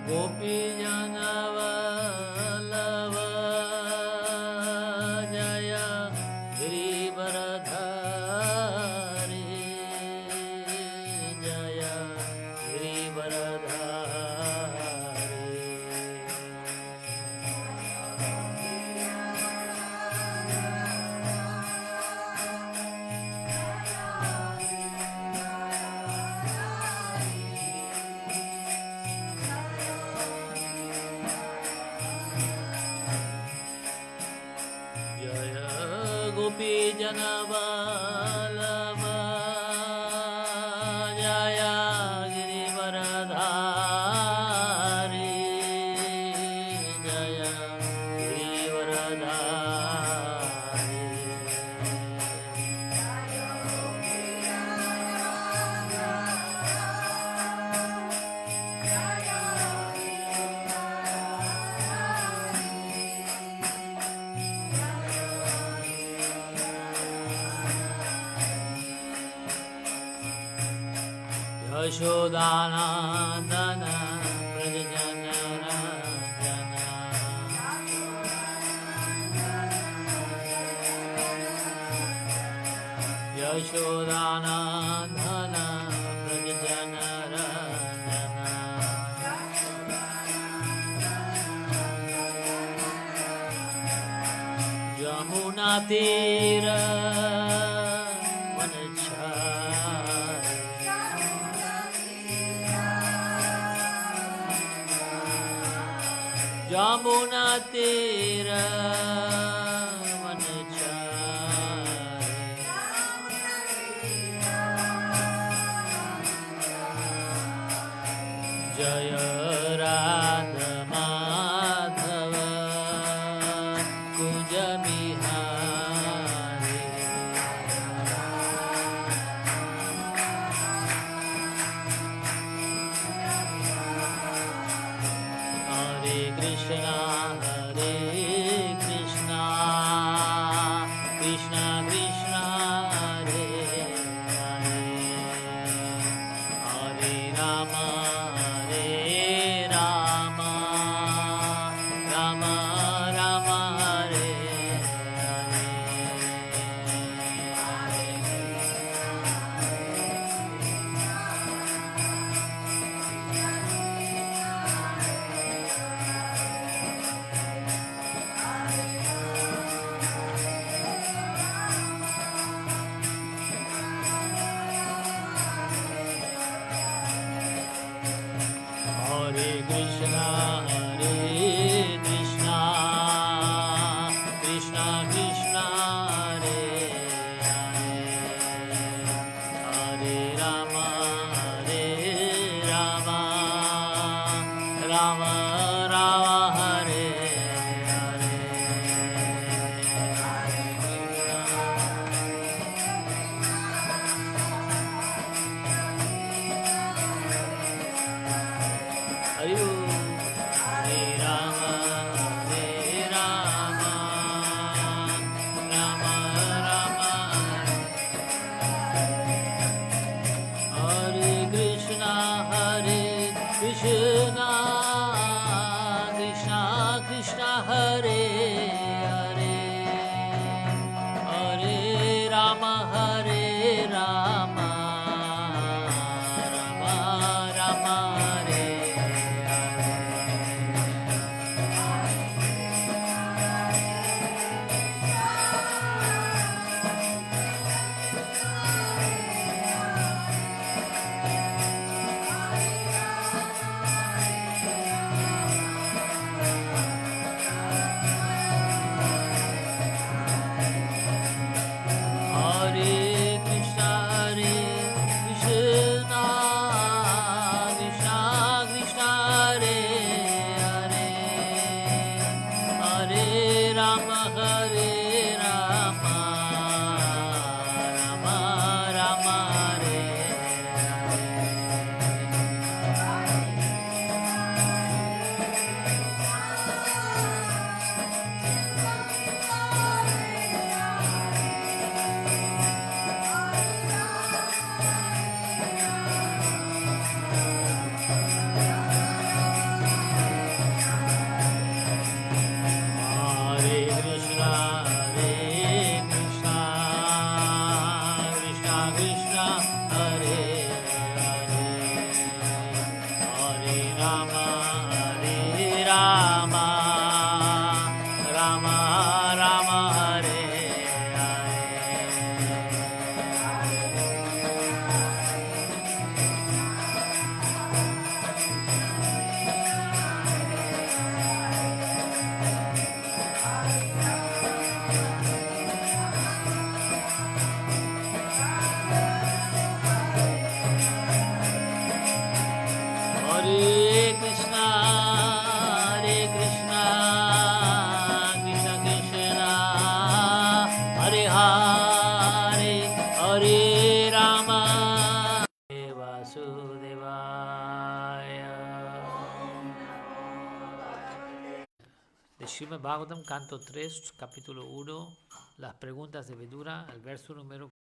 गोपीजनवल्लभ जय गिरिवरधारी जय गोपीजनवल्लभ जय गिरिवरधारी जय यशोदानन्दन व्रजजनरञ्जन यशोदानन्दन व्रजजनरञ्जन यमुनातीर यमुना तीर जय राधा माधव कुंज बिहारी हरे कृष्णा कृष्णा कृष्णा हरे हरे हरे राम राम राम हरे Hare Krishna Krishna Krishna Hare Hare Hare Rama Rama Rama Hare Hare Hare Rama Rama Rama Hare Krishna Krishna Krishna Hare Hare Hare Rama Rama Rama Hare Rama Hare Rama, Rama Rama Hare Hare. Hare Krishna, Krishna Krishna, Hare Hare, Hare Rama, Vasudevaya. De Srimad Bhagavatam, canto 3, capítulo 1, las preguntas de Vidura, el verso número